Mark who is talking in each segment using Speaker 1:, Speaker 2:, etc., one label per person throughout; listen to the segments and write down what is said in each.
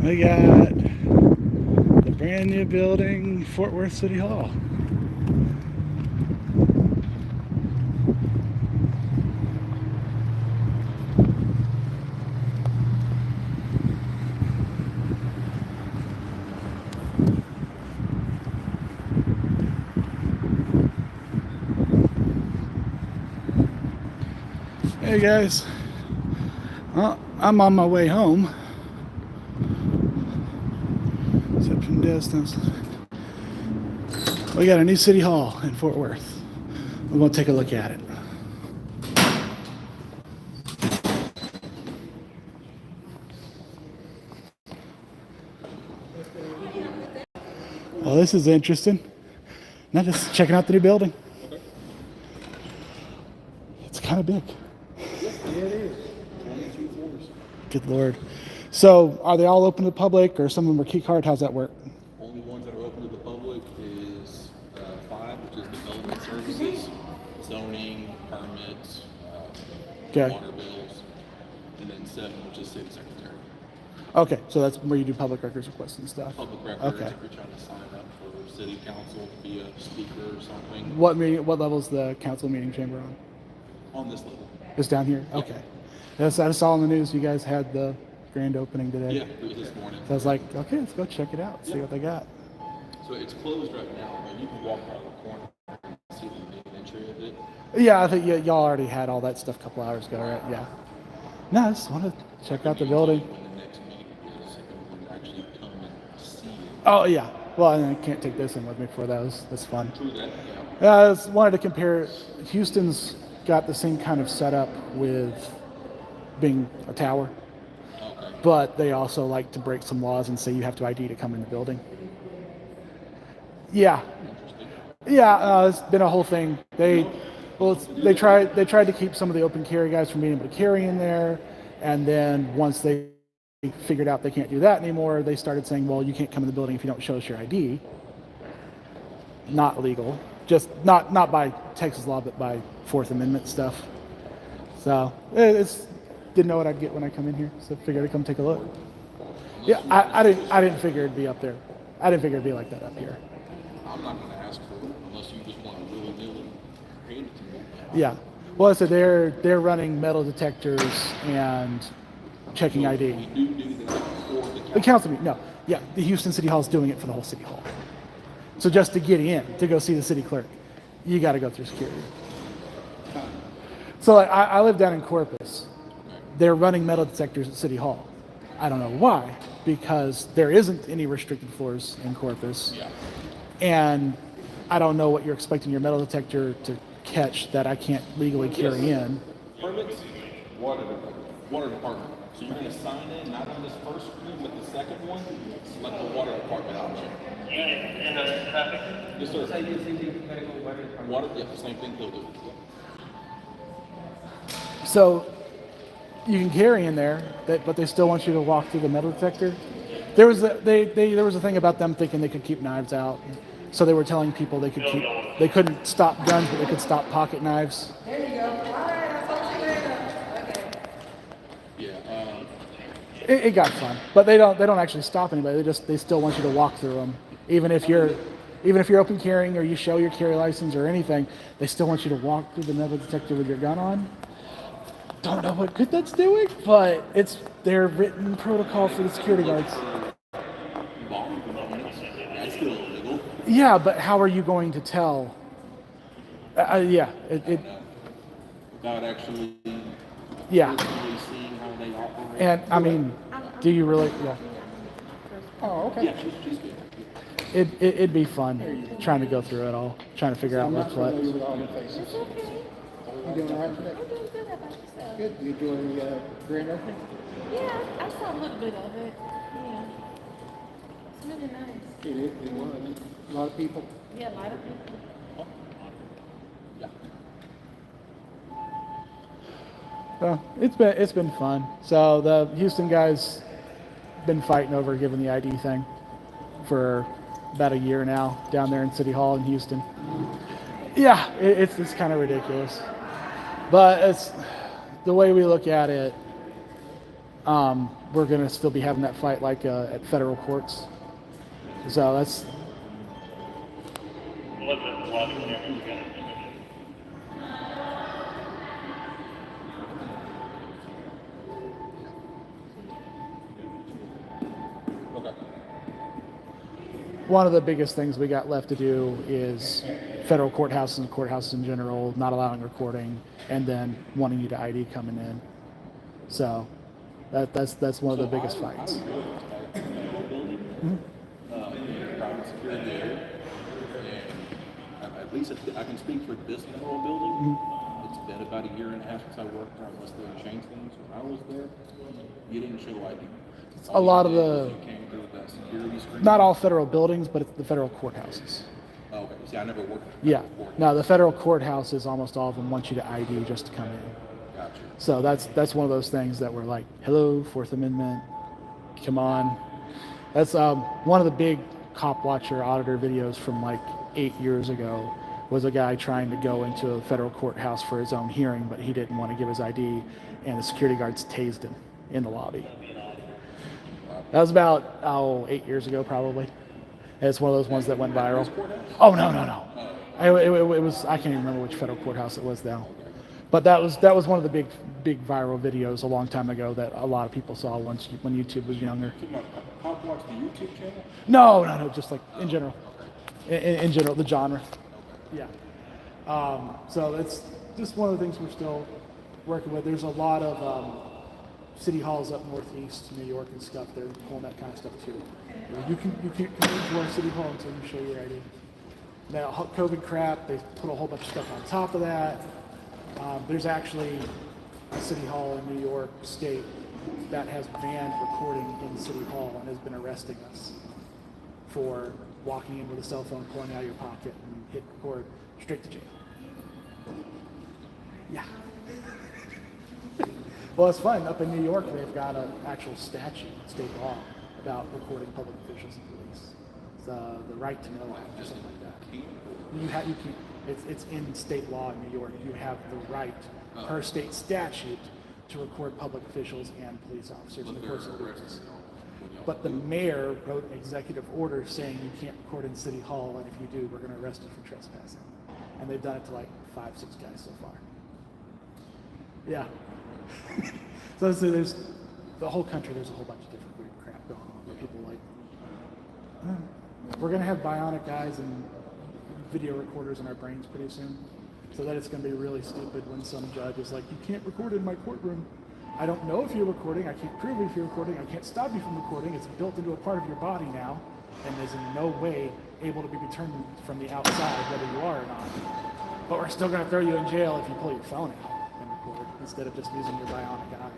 Speaker 1: We got the brand new building, Fort Worth City Hall. Hey guys, well, I'm on my way home. Exception distance. We got a new city hall in Fort Worth. We're going to take a look at it. Well, this is interesting. Now just checking out the new building. It's kind of big.
Speaker 2: Yeah, it is. 22 floors.
Speaker 1: Good Lord. So are they all open to the public or some of them are key card? How's that work?
Speaker 2: Only ones that are open to the public is 5, which is development services, zoning, permits,
Speaker 1: Okay.
Speaker 2: water bills, and then 7, which is city secretary.
Speaker 1: Okay, so that's where you do public records requests and stuff.
Speaker 2: Public records,
Speaker 1: Okay.
Speaker 2: if you're trying to sign up for city council to be a speaker or something,
Speaker 1: What level is the council meeting chamber on?
Speaker 2: on this level.
Speaker 1: It's down here? Okay. Yes, I saw on the news you guys had the grand opening today.
Speaker 2: Yeah, it was this morning.
Speaker 1: So I was like, okay, let's go check it out, see what they got.
Speaker 2: So it's closed right now, but you can walk around the corner and see the main entry of it.
Speaker 1: Yeah, I think y'all already had all that stuff a couple hours ago, right? Yeah. No, I just want to check out the building.
Speaker 2: When the next meeting is, if you can actually come and see it.
Speaker 1: Oh, yeah. Well, and I can't take this in with me for those. That's fun.
Speaker 2: True that, yeah.
Speaker 1: I just wanted to compare. Houston's got the same kind of setup with being a tower,
Speaker 2: Okay.
Speaker 1: but they also like to break some laws and say you have to ID to come in the building. Yeah,
Speaker 2: Interesting.
Speaker 1: yeah, it's been a whole thing. They tried to keep some of the open carry guys from being able to carry in there, and then once they figured out they can't do that anymore, they started saying, well, you can't come in the building if you don't show us your ID. Not legal, just not by Texas law, but by Fourth Amendment stuff. So it's didn't know what I'd get when I come in here, so figured I'd come take a look. Yeah, I didn't figure it'd be up there. I didn't figure it'd be like that up here.
Speaker 2: I'm not going to ask for it unless you just want to really hand it to me.
Speaker 1: Yeah. Well, so they're running metal detectors and checking ID.
Speaker 2: We do that for
Speaker 1: The council meeting, no. Yeah, the Houston City Hall is doing it for the whole city hall. So just to get in, to go see the city clerk, you got to go through security. So like, I live down in Corpus. They're running metal detectors at City Hall. I don't know why, because there isn't any restricted floors in Corpus.
Speaker 2: Yeah.
Speaker 1: And I don't know what you're expecting your metal detector to catch that I can't legally carry in.
Speaker 2: Permits, water department. So you're going to sign in, not on this first screen, but the second one, select the water department option.
Speaker 3: And traffic?
Speaker 2: Yes, sir.
Speaker 3: So you see the medical water department?
Speaker 2: Water, yeah, the same thing they'll do.
Speaker 1: So you can carry in there, but they still want you to walk through the metal detector. There was a thing about them thinking they could keep knives out, so they were telling people they couldn't stop guns, but they could stop pocket knives.
Speaker 3: There you go. All right, I told you later. Okay.
Speaker 2: Yeah.
Speaker 1: It got fun, but they don't actually stop anybody. They still want you to walk through them, even if you're open carrying or you show your carry license or anything. They still want you to walk through the metal detector with your gun on. Don't know what good that's doing, but it's their written protocol for the security guards.
Speaker 2: Bomb components, that's still illegal.
Speaker 1: Yeah, but how are you going to tell? Yeah,
Speaker 2: Without actually
Speaker 1: yeah.
Speaker 2: physically seeing how they operate.
Speaker 1: And I mean, do you really? Yeah.
Speaker 3: Oh, okay.
Speaker 2: Yeah, just good.
Speaker 1: It'd be fun trying to go through it all, trying to figure out
Speaker 3: I'm not
Speaker 1: what's what.
Speaker 3: familiar with all the faces.
Speaker 4: It's okay.
Speaker 3: You doing all right today?
Speaker 4: I'm doing good. How about yourself?
Speaker 3: Good. You doing the grand opening?
Speaker 4: Yeah, I saw a little bit of it. Yeah. It's really nice.
Speaker 3: It was. A lot of people.
Speaker 4: Yeah, a lot of people.
Speaker 2: Yeah.
Speaker 1: So it's been fun. So the Houston guys been fighting over giving the ID thing for about a year now down there in City Hall in Houston. Yeah, it's kind of ridiculous, but it's the way we look at it. we're going to still be having that fight like at federal courts. So that's
Speaker 2: Okay.
Speaker 1: one of the biggest things we got left to do is federal courthouses and courthouses in general not allowing recording, and then wanting you to ID coming in. So that's one of the biggest fights.
Speaker 2: Private security area, and at least I can speak for this federal building. It's been about a year and a half since I worked there, unless they changed things. When I was there, you didn't show ID.
Speaker 1: A lot of the,
Speaker 2: You came through that security screen.
Speaker 1: not all federal buildings, but it's the federal courthouses.
Speaker 2: Oh, okay. See, I never worked.
Speaker 1: Yeah. No, the federal courthouses, almost all of them want you to ID just to come in.
Speaker 2: Gotcha.
Speaker 1: So that's one of those things that we're like, hello, Fourth Amendment, come on. That's one of the big cop watcher auditor videos from like 8 years ago was a guy trying to go into a federal courthouse for his own hearing, but he didn't want to give his ID, and the security guards tased him in the lobby. That was about 8 years ago, probably. And it's one of those ones that went viral. Oh no. It was, I can't even remember which federal courthouse it was now. But that was one of the big viral videos a long time ago that a lot of people saw when YouTube was younger.
Speaker 2: Pop watch the YouTube channel?
Speaker 1: No, just like in general. In general, the genre. Yeah. So it's just one of the things we're still working with. There's a lot of city halls up northeast, New York and stuff. They're pulling that kind of stuff too. You can't come into our city hall until you show your ID. Now, COVID crap, they put a whole bunch of stuff on top of that. There's actually a city hall in New York State that has banned recording in City Hall and has been arresting us for walking in with a cell phone, pulling out of your pocket, and hit record, straight to jail. Yeah. Well, it's fun. Up in New York, they've got an actual statute, state law, about recording public officials and police. It's the Right to Know Act or something like that. You can't. It's in state law in New York. You have the right, per state statute, to record public officials and police officers in the course of business. But the mayor wrote an executive order saying you can't record in City Hall, and if you do, we're going to arrest you for trespassing. And they've done it to like 5-6 guys so far. Yeah. So there's the whole country. There's a whole bunch of different weird crap going on where people like, we're going to have bionic eyes and video recorders in our brains pretty soon, so that it's going to be really stupid when some judge is like, you can't record in my courtroom. I don't know if you're recording. I can't prove if you're recording. I can't stop you from recording. It's built into a part of your body now, and is in no way able to be determined from the outside whether you are or not. But we're still going to throw you in jail if you pull your phone out and record instead of just using your bionic eye.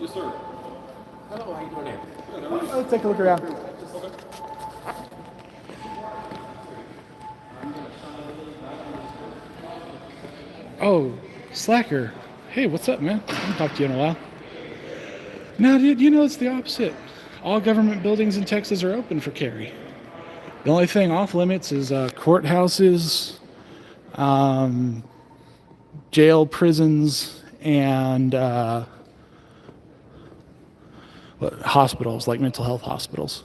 Speaker 2: Yes, sir.
Speaker 5: Hello, how you doing there?
Speaker 1: Let's take a look around. Oh, Slacker. Hey, what's up, man? I haven't talked to you in a while. No, dude, you know it's the opposite. All government buildings in Texas are open for carry. The only thing off limits is courthouses, jail, prisons, and hospitals, like mental health hospitals.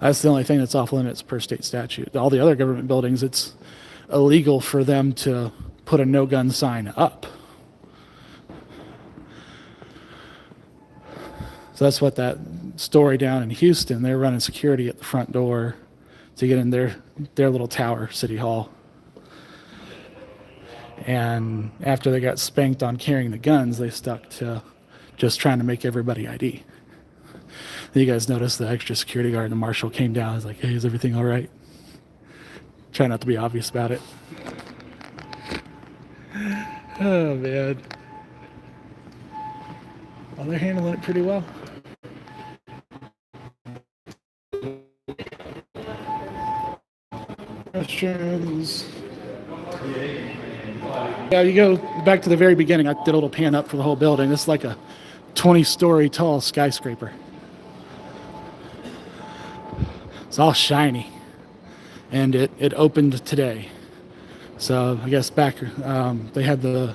Speaker 1: That's the only thing that's off limits per state statute. All the other government buildings, it's illegal for them to put a no-gun sign up. So that's what that story down in Houston, they're running security at the front door to get in their little tower, City Hall. And after they got spanked on carrying the guns, they stuck to just trying to make everybody ID. You guys noticed the extra security guard and the marshal came down. I was like, hey, is everything all right? Try not to be obvious about it. Oh, man. Well, they're handling it pretty well. Questions? Yeah, you go back to the very beginning. I did a little pan up for the whole building. This is like a 20-story tall skyscraper. It's all shiny. And it opened today. So I guess back, they had the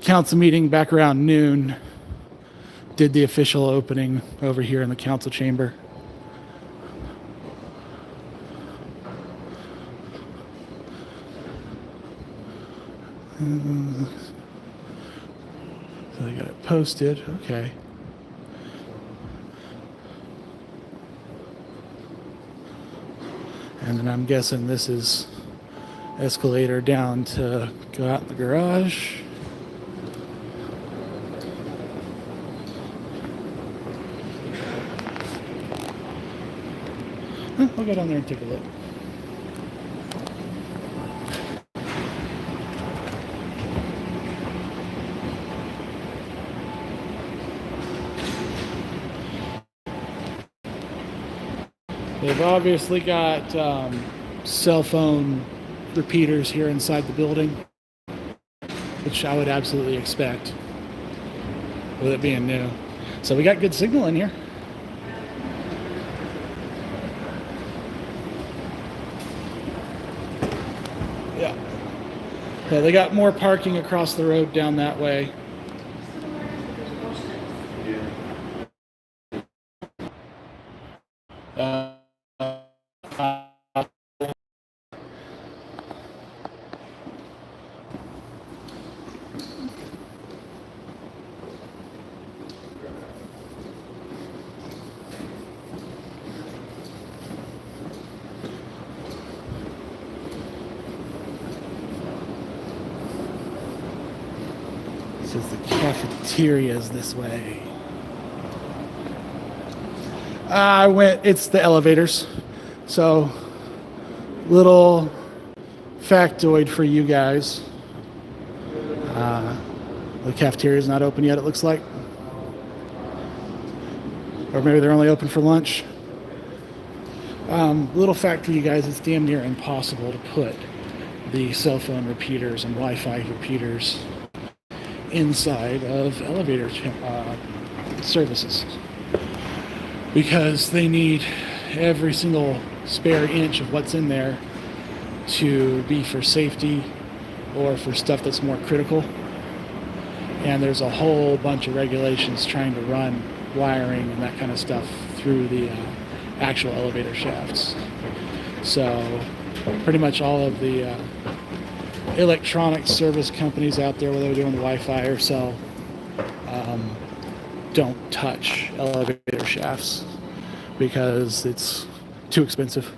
Speaker 1: council meeting back around noon. did the official opening over here in the council chamber. So they got it posted. Okay. And then I'm guessing this is escalator down to go out in the garage. I'll go down there and take a look. They've obviously got cell phone repeaters here inside the building, which I would absolutely expect with it being new. So we got good signal in here. Yeah. Yeah, they got more parking across the road down that way. Says the cafeteria is this way. It's the elevators. So, little factoid for you guys. The cafeteria is not open yet, it looks like. Or maybe they're only open for lunch. Little fact for you guys, it's damn near impossible to put the cell phone repeaters and Wi-Fi repeaters inside of elevator services, because they need every single spare inch of what's in there to be for safety or for stuff that's more critical. And there's a whole bunch of regulations trying to run wiring and that kind of stuff through the actual elevator shafts. So pretty much all of the electronic service companies out there, whether they're doing the Wi-Fi or cell, don't touch elevator shafts because it's too expensive.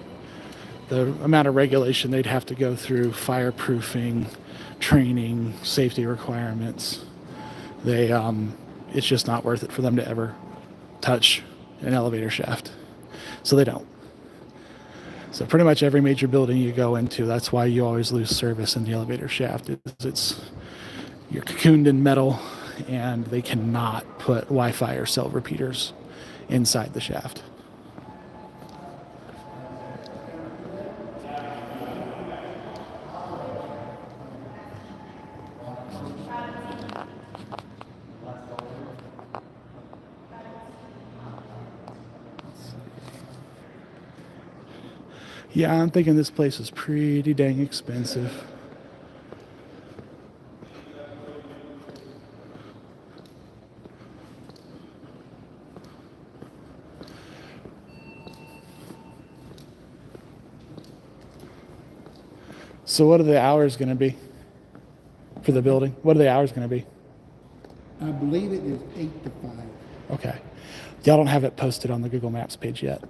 Speaker 1: The amount of regulation they'd have to go through, fireproofing, training, safety requirements, it's just not worth it for them to ever touch an elevator shaft. So they don't. So pretty much every major building you go into, that's why you always lose service in the elevator shaft. You're cocooned in metal, and they cannot put Wi-Fi or cell repeaters inside the shaft. Yeah, I'm thinking this place is pretty dang expensive. So what are the hours going to be for the building? What are the hours going to be?
Speaker 6: I believe it is 8 to 5.
Speaker 1: Okay. Y'all don't have it posted on the Google Maps page yet.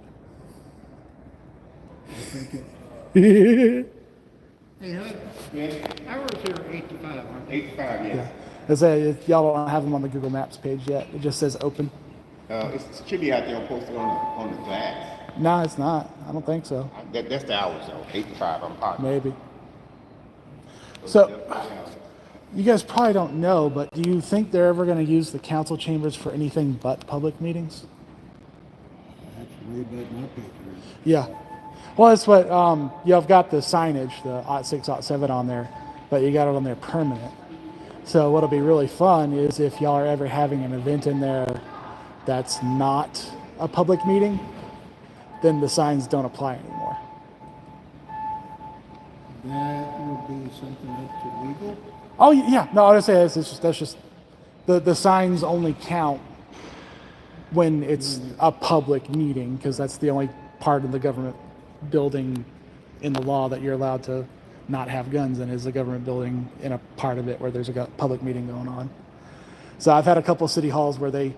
Speaker 6: Hey, Hud.
Speaker 5: Yeah,
Speaker 6: Hours here are 8 to 5, aren't they?
Speaker 5: 8 to 5, yes.
Speaker 1: I say y'all don't have them on the Google Maps page yet. It just says open.
Speaker 5: It should be out there posted on the glass.
Speaker 1: No, it's not. I don't think so.
Speaker 5: That's the hours though, 8 to 5, I'm positive.
Speaker 1: Maybe. So, you guys probably don't know, but do you think they're ever going to use the council chambers for anything but public meetings?
Speaker 6: That's way back my picture.
Speaker 1: Yeah. Well, that's what, you've got the signage, the OT6, OT7 on there, but you got it on there permanent. So what'll be really fun is if y'all are ever having an event in there that's not a public meeting, then the signs don't apply anymore.
Speaker 6: That would be something up to legal.
Speaker 1: Oh, yeah. No, I was going to say that's just the signs only count when it's a public meeting, because that's the only part of the government building in the law that you're allowed to not have guns in, is the government building in a part of it where there's a public meeting going on. So I've had a couple of city halls where they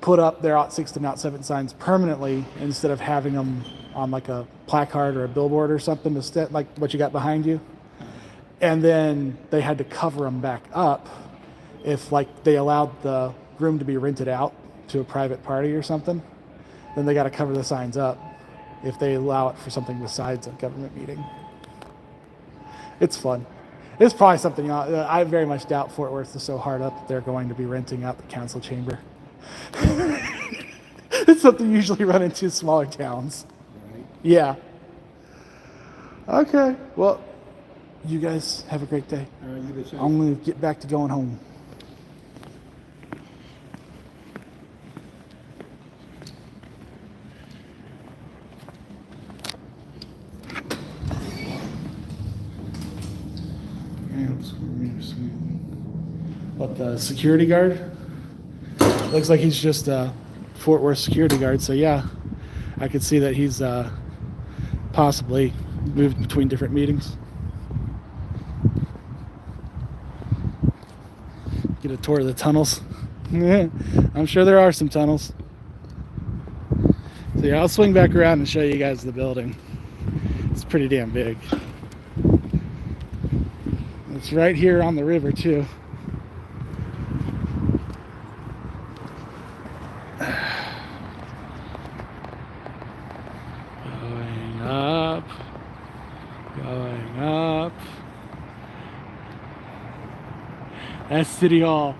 Speaker 1: put up their Aut 6 and Aut 7 signs permanently instead of having them on like a placard or a billboard or something, like what you got behind you. And then they had to cover them back up if like they allowed the room to be rented out to a private party or something. Then they got to cover the signs up if they allow it for something besides a government meeting. It's fun. It's probably something I very much doubt Fort Worth is so hard up that they're going to be renting out the council chamber. It's something you usually run into in smaller towns.
Speaker 6: Right.
Speaker 1: Yeah. Okay. Well, you guys have a great day.
Speaker 6: All right, you decide.
Speaker 1: I'm going to get back to going home. What, the security guard? Looks like he's just a Fort Worth security guard, so yeah, I could see that he's possibly moved between different meetings. Get a tour of the tunnels. I'm sure there are some tunnels. So yeah, I'll swing back around and show you guys the building. It's pretty damn big. It's right here on the river too. Going up, going up. That's City Hall.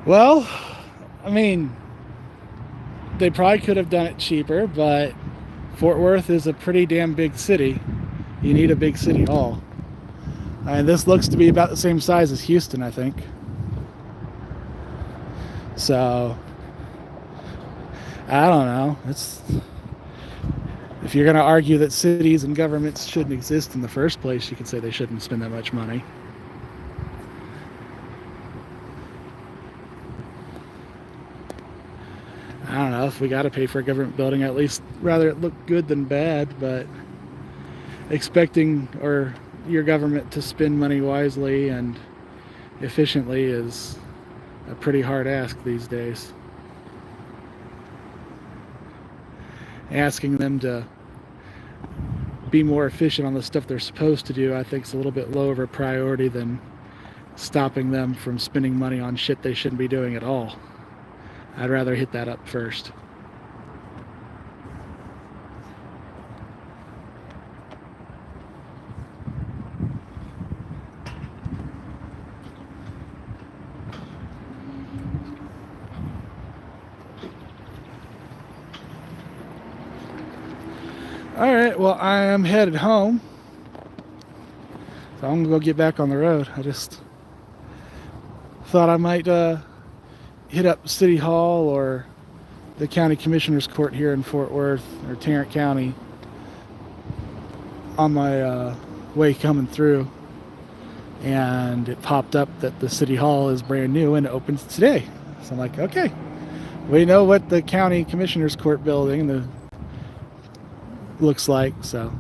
Speaker 1: Well, I mean, they probably could have done it cheaper, but Fort Worth is a pretty damn big city. You need a big city hall. And this looks to be about the same size as Houston, I think. So, I don't know. If you're going to argue that cities and governments shouldn't exist in the first place, you could say they shouldn't spend that much money. I don't know, if we got to pay for a government building, at least rather it look good than bad, but expecting your government to spend money wisely and efficiently is a pretty hard ask these days. Asking them to be more efficient on the stuff they're supposed to do, I think, is a little bit lower of a priority than stopping them from spending money on shit they shouldn't be doing at all. I'd rather hit that up first. All right, well, I am headed home. So I'm gonna go get back on the road. I just thought I might hit up City Hall or the County Commissioner's Court here in Fort Worth or Tarrant County on my way coming through, and it popped up that the City Hall is brand new and it opens today. So I'm like, okay, we know what the County Commissioner's Court building looks like, so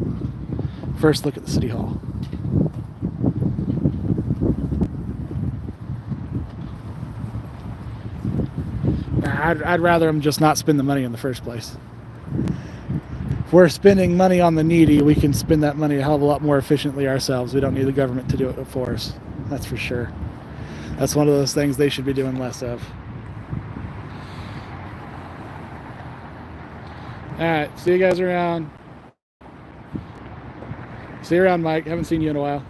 Speaker 1: first look at the City Hall. I'd rather them just not spend the money in the first place. If we're spending money on the needy, we can spend that money a hell of a lot more efficiently ourselves. We don't need the government to do it for us. That's for sure. That's one of those things they should be doing less of. Alright, see you guys around. See you around, Mike. Haven't seen you in a while.